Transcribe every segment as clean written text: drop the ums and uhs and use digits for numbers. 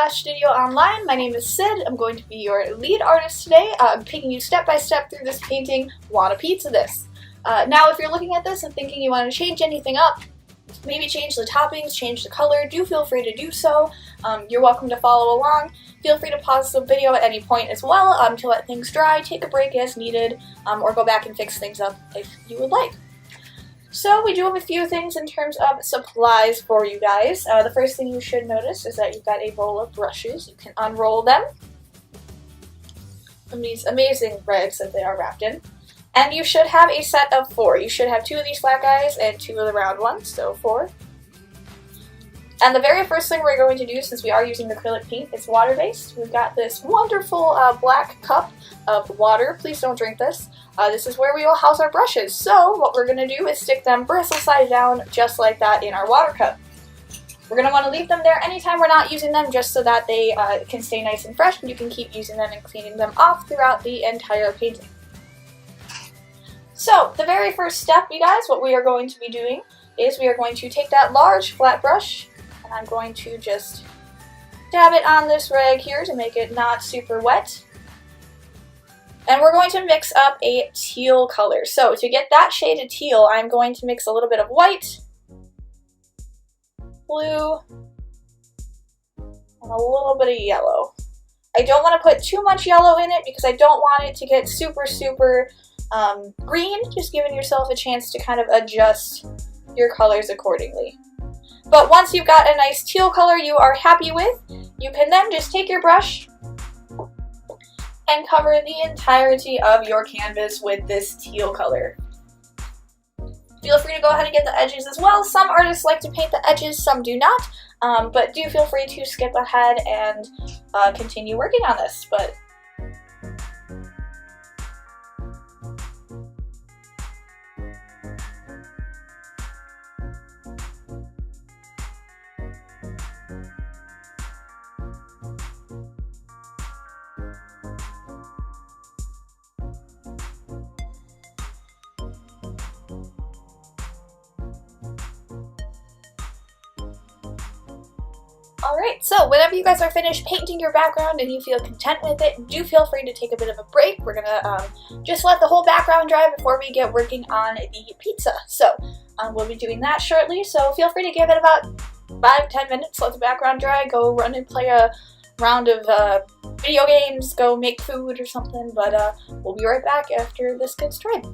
Studio Online. My name is Sid. I'm going to be your lead artist today. I'm taking you step by step through this painting, Want a Pizza This. Now if you're looking at this and thinking you want to change anything up, maybe change the toppings, change the color, do feel free to do so. You're welcome to follow along. Feel free to pause the video at any point as well to let things dry, take a break as needed, or go back and fix things up if you would like. So we do have a few things in terms of supplies for you guys. The first thing you should notice is that you've got a roll of brushes. You can unroll them from these amazing rags that they are wrapped in. And you should have a set of 4. You should have 2 of these flat guys and 2 of the round ones, so 4. And the very first thing we're going to do, since we are using acrylic paint, is water-based. We've got this wonderful black cup of water. Please don't drink this. This is where we will house our brushes. So what we're going to do is stick them bristle side down just like that in our water cup. We're going to want to leave them there anytime we're not using them just so that they can stay nice and fresh and you can keep using them and cleaning them off throughout the entire painting. So the very first step, you guys, what we are going to be doing is we are going to take that large flat brush and I'm going to just dab it on this rag here to make it not super wet. And we're going to mix up a teal color. So to get that shade of teal, I'm going to mix a little bit of white, blue, and a little bit of yellow. I don't want to put too much yellow in it because I don't want it to get super green, just giving yourself a chance to kind of adjust your colors accordingly. But once you've got a nice teal color you are happy with, you can then just take your brush and cover the entirety of your canvas with this teal color. Feel free to go ahead and get the edges as well. Some artists like to paint the edges, some do not, but do feel free to skip ahead and continue working on this. Alright, so whenever you guys are finished painting your background and you feel content with it, do feel free to take a bit of a break. We're gonna just let the whole background dry before we get working on the pizza. So we'll be doing that shortly, so feel free to give it about 5-10 minutes, let the background dry, go run and play a round of video games, go make food or something, but we'll be right back after this gets dried.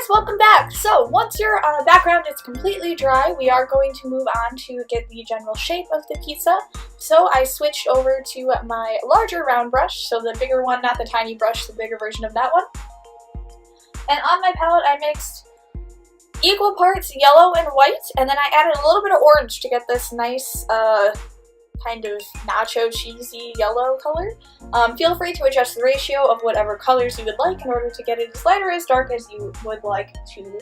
Welcome back! So once your background is completely dry, we are going to move on to get the general shape of the pizza. So I switched over to my larger round brush, so the bigger one, not the tiny brush, the bigger version of that one. And on my palette I mixed equal parts yellow and white, and then I added a little bit of orange to get this nice kind of nacho cheesy yellow color. Feel free to adjust the ratio of whatever colors you would like in order to get it as light or as dark as you would like to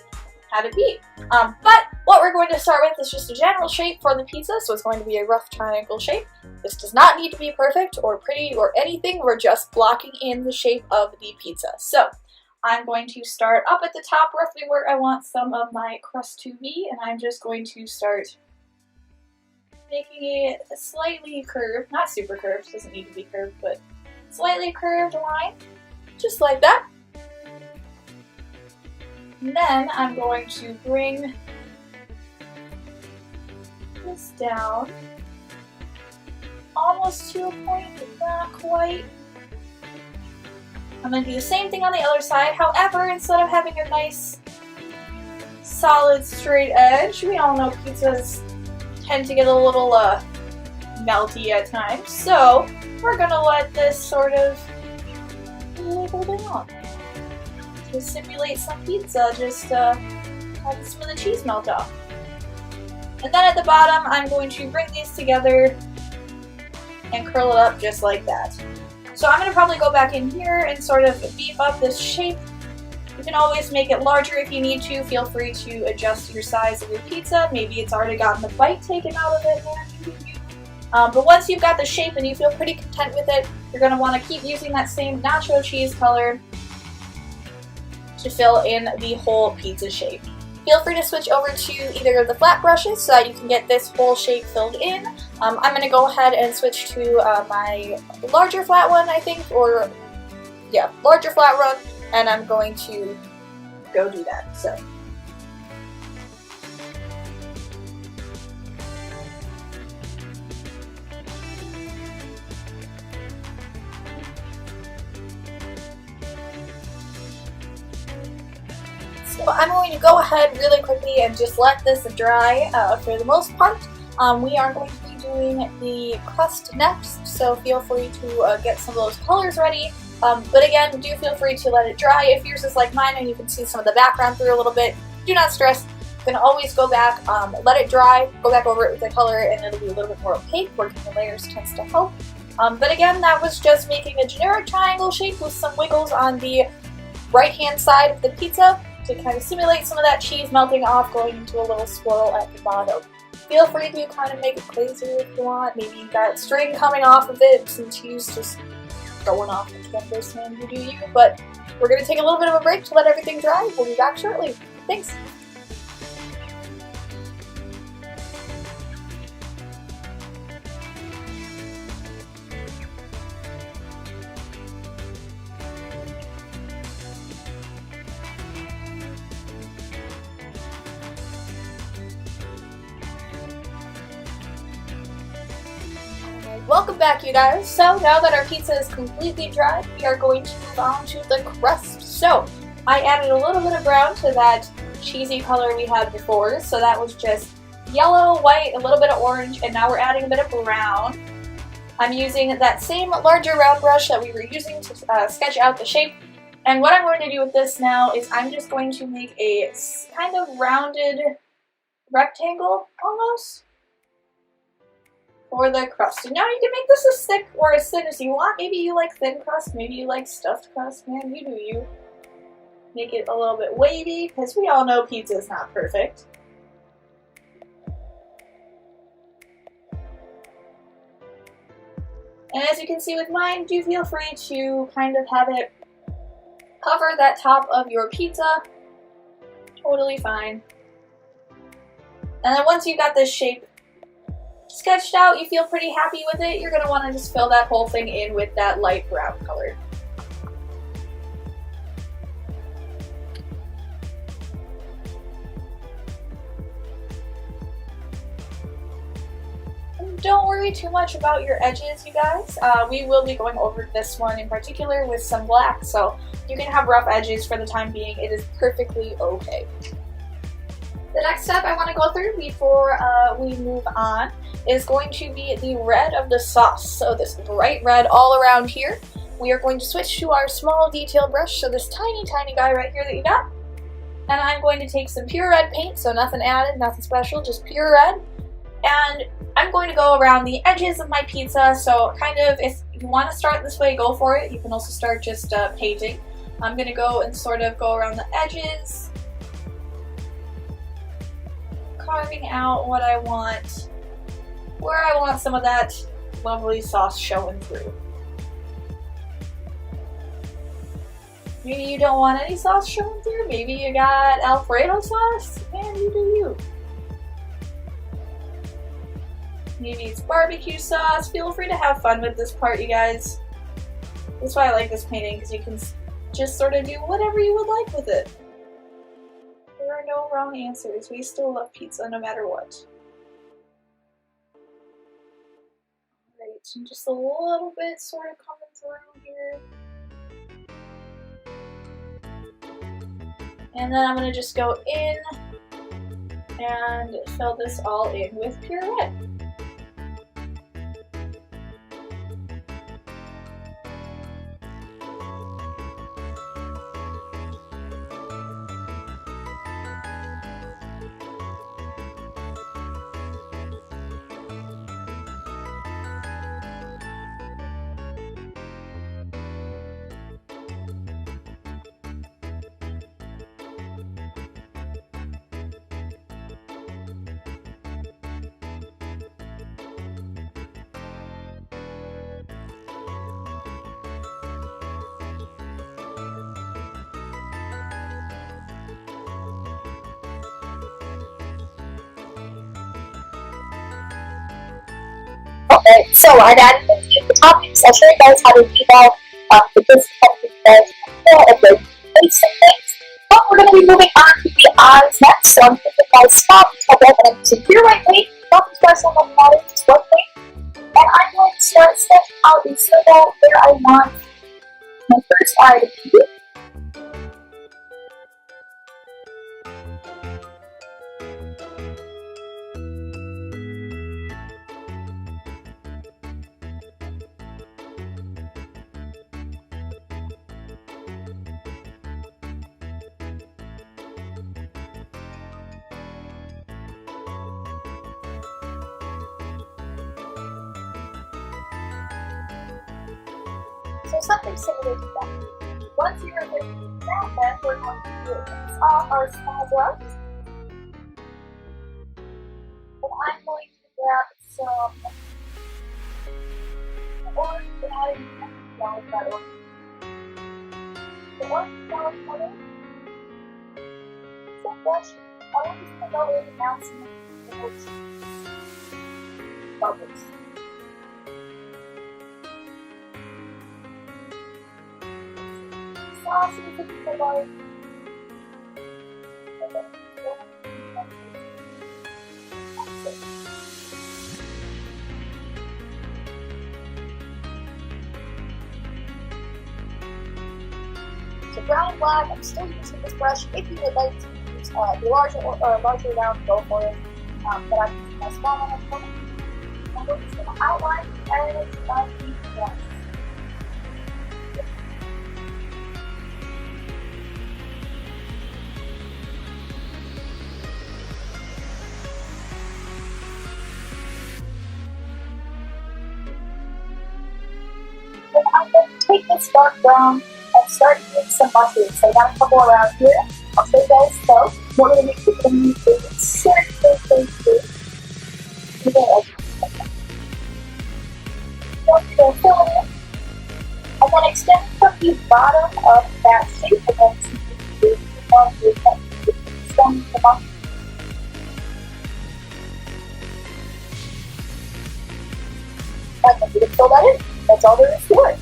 have it be. But what we're going to start with is just a general shape for the pizza, so it's going to be a rough triangle shape. This does not need to be perfect or pretty or anything, we're just blocking in the shape of the pizza. So I'm going to start up at the top roughly where I want some of my crust to be, and I'm just going to start making it a slightly curved, not super curved, doesn't need to be curved, but slightly curved line, just like that. And then I'm going to bring this down almost to a point, but not quite. I'm going to do the same thing on the other side, however, instead of having a nice solid straight edge, we all know pizzas tend to get a little melty at times, so we're gonna let this sort of wiggle down to simulate some pizza, just have some of the cheese melt off. And then at the bottom I'm going to bring these together and curl it up just like that. So I'm going to probably go back in here and sort of beef up this shape You can always make it larger if you need to. Feel free to adjust your size of your pizza. Maybe it's already gotten the bite taken out of it, but once you've got the shape and you feel pretty content with it, you're going to want to keep using that same nacho cheese color to fill in the whole pizza shape. Feel free to switch over to either of the flat brushes so that you can get this whole shape filled in. I'm going to go ahead and switch to my larger flat one, I think, or yeah, larger flat one, and I'm going to go do that. So. So I'm going to go ahead really quickly and just let this dry for the most part. We are going to be doing the crust next, so feel free to get some of those colors ready. But again, do feel free to let it dry. If yours is like mine and you can see some of the background through a little bit, do not stress. You can always go back, let it dry, go back over it with the color, and it'll be a little bit more opaque. Working the layers tends to help. But again, that was just making a generic triangle shape with some wiggles on the right-hand side of the pizza to kind of simulate some of that cheese melting off, going into a little swirl at the bottom. Feel free to kind of make it crazier if you want. Maybe you've got string coming off of it, some cheese just going off the canvas, man, you do you. But we're going to take a little bit of a break to let everything dry. We'll be back shortly. Thanks! Welcome back, you guys. So now that our pizza is completely dry, we are going to move on to the crust. So I added a little bit of brown to that cheesy color we had before. So that was just yellow, white, a little bit of orange, and now we're adding a bit of brown. I'm using that same larger round brush that we were using to sketch out the shape. And what I'm going to do with this now is I'm just going to make a kind of rounded rectangle almost for the crust. Now you can make this as thick or as thin as you want. Maybe you like thin crust, maybe you like stuffed crust, man, you do you. Make it a little bit wavy, because we all know pizza is not perfect. And as you can see with mine, do feel free to kind of have it cover that top of your pizza. Totally fine. And then once you've got this shape sketched out, you feel pretty happy with it, you're going to want to just fill that whole thing in with that light brown color. And don't worry too much about your edges, you guys. We will be going over this one in particular with some black, so you can have rough edges for the time being. It is perfectly okay. The next step I want to go through before we move on is going to be the red of the sauce. So this bright red all around here. We are going to switch to our small detail brush, so this tiny guy right here that you got. And I'm going to take some pure red paint, so nothing added, nothing special, just pure red. And I'm going to go around the edges of my pizza, so kind of if you want to start this way, go for it. You can also start just painting. I'm going to go and sort of go around the edges, carving out what I want, where I want some of that lovely sauce showing through. Maybe you don't want any sauce showing through, maybe you got Alfredo sauce, and you do you. Maybe it's barbecue sauce. Feel free to have fun with this part, you guys. That's why I like this painting, because you can just sort of do whatever you would like with it. There are no wrong answers. We still love pizza no matter what. Alright, and just a little bit sort of coming through here. And then I'm going to just go in and fill this all in with pure red. Alright, so I've added the topics. I'll show you guys how to leave out the basic topics of the basic things. But we're going to be moving on to the eyes next. So I'm thinking my spot, I'll go ahead and secure right weight, not to start some of the matter, just one weight. And I'm going to start sketching out a circle where I want my first eye to be. So something similar to that. Once you're in that, then we're going to rinse off our small brush. And I'm going to grab some orange dye flower color. The orange flower color. So brush, I want you to go in and out some of the bubbles. Sauce with the color. So brown and black, I'm still using this brush. If you would like to use the larger round, go for it. But I'm using my small one at the moment. And we're just going to outline the edge of the brush. I'm going to take this dark brown and start doing some mushrooms. So I got a couple around here. I'll show you guys. So what we're going to do is going to use a circle. Fill it in. And then extend from the bottom of that shape and then extend the mushroom. And then you can fill that in. That's all there is to it.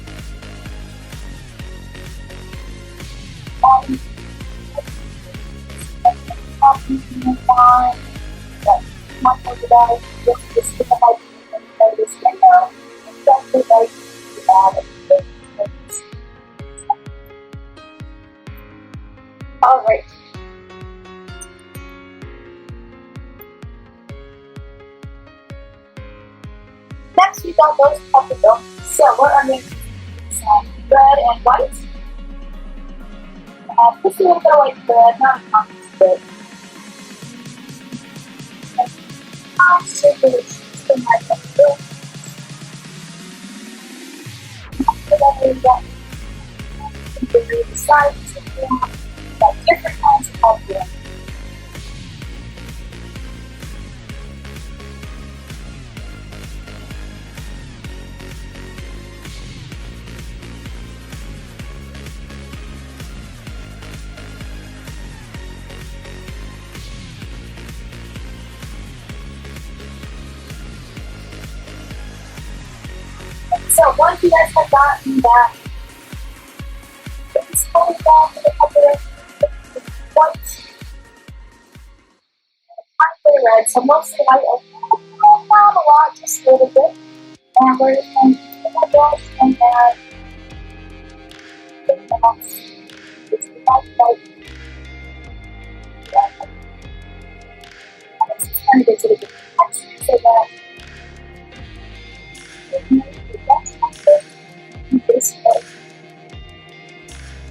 Alright. Next, we got those puppy dogs. So what I'm going to do is red and white. Just a little bit of white thread, not a ton of thread. I'll circulate to my pencil. After that, we got the sides of the got different kinds of puppy dogs. So once you guys have gotten that, it's going down to the color of white and red. So most of the white, not a lot, just a little bit. And we're just going to take my brush and add the box. It's the white. And this is kind of gives it a good texture so that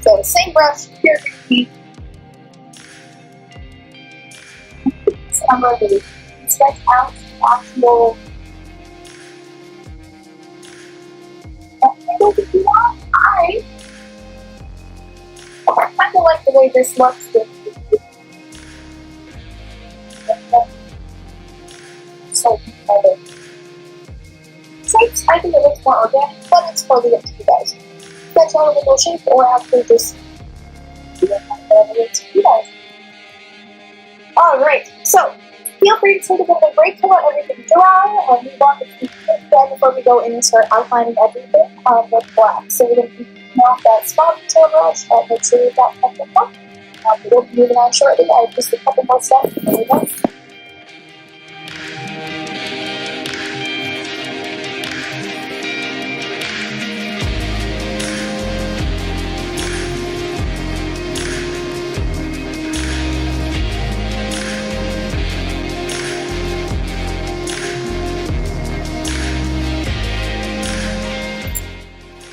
so the same brush here so I'm going to sketch out the actual I kind of like the way this looks. So I think it looks more organic, but it's totally up to you guys. That's all the shape, or actually just do it whatever it is to you guys. Alright, so feel free to take a bit of a break to let everything dry, and we want to keep it dry before we go in and start outlining everything with black. So we're going to be taking off that spot detail brush and make sure we've got plenty of black. We'll be moving on shortly. I have just a couple more steps and we're done.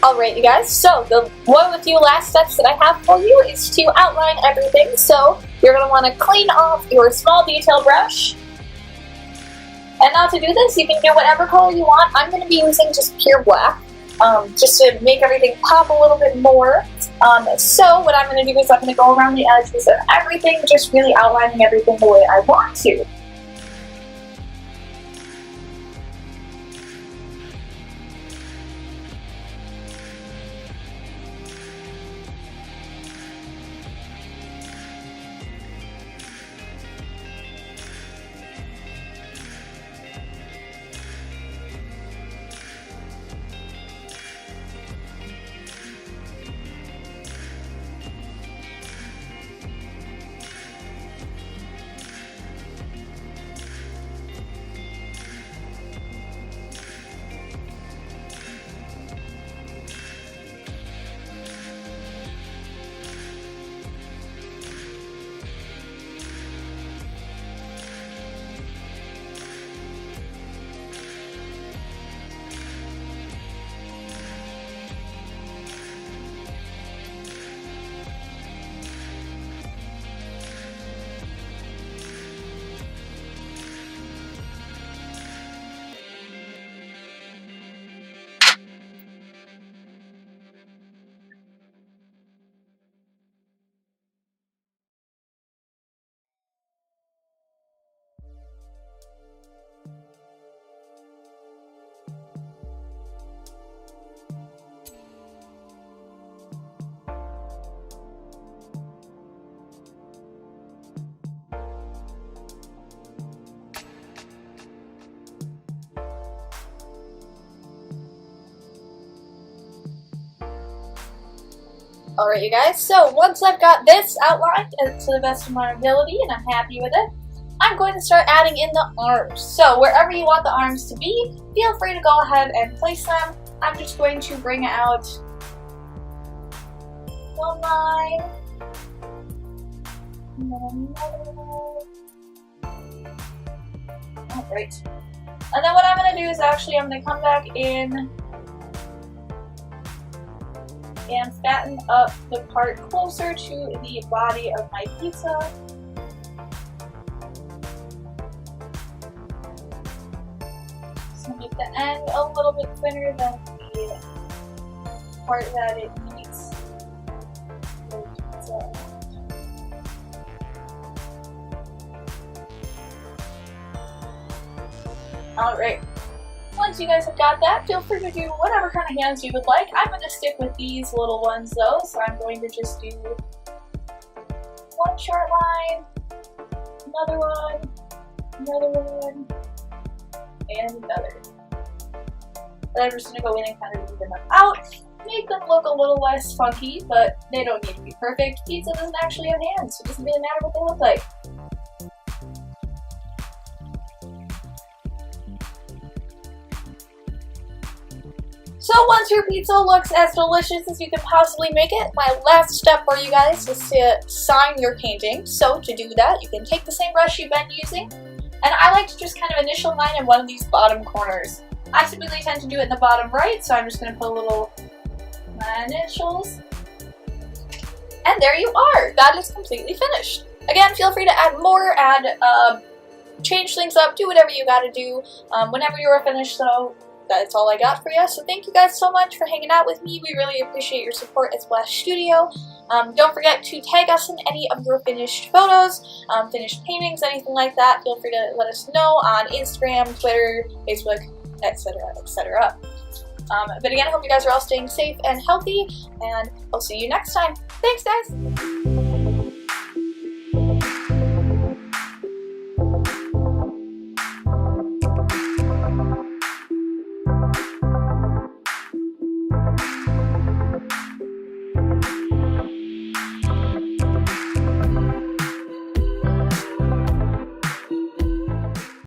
Alright, you guys, so the one of the few last steps that I have for you is to outline everything. So you're going to want to clean off your small detail brush. And now to do this, you can do whatever color you want. I'm going to be using just pure black, just to make everything pop a little bit more. So what I'm going to do is I'm going to go around the edges of everything, just really outlining everything the way I want to. Alright, you guys, so once I've got this outlined to the best of my ability and I'm happy with it, I'm going to start adding in the arms. So wherever you want the arms to be, feel free to go ahead and place them. I'm just going to bring out one line, and then another line. Alright. And then what I'm going to do is actually I'm going to come back in and fatten up the part closer to the body of my pizza. So make the end a little bit thinner than the part that it meets the pizza. Alright. Once you guys have got that, feel free to do whatever kind of hands you would like. I'm going to stick with these little ones though, so I'm going to just do one short line, another one, and another. Then I'm just going to go in and kind of even them out, make them look a little less funky, but they don't need to be perfect. Pizza doesn't actually have hands, so it doesn't really matter what they look like. So once your pizza looks as delicious as you can possibly make it, my last step for you guys is to sign your painting. So to do that, you can take the same brush you've been using, and I like to just kind of initial line in one of these bottom corners. I typically tend to do it in the bottom right, so I'm just going to put a little my initials. And there you are! That is completely finished. Again, feel free to add more, change things up, do whatever you gotta do. Whenever you are finished though, that's all I got for you. So thank you guys so much for hanging out with me. We really appreciate your support at Splash Studio. Don't forget to tag us in any of your finished photos, finished paintings, anything like that. Feel free to let us know on Instagram, Twitter, Facebook, etc., etc. But again, I hope you guys are all staying safe and healthy, and I'll see you next time. Thanks, guys!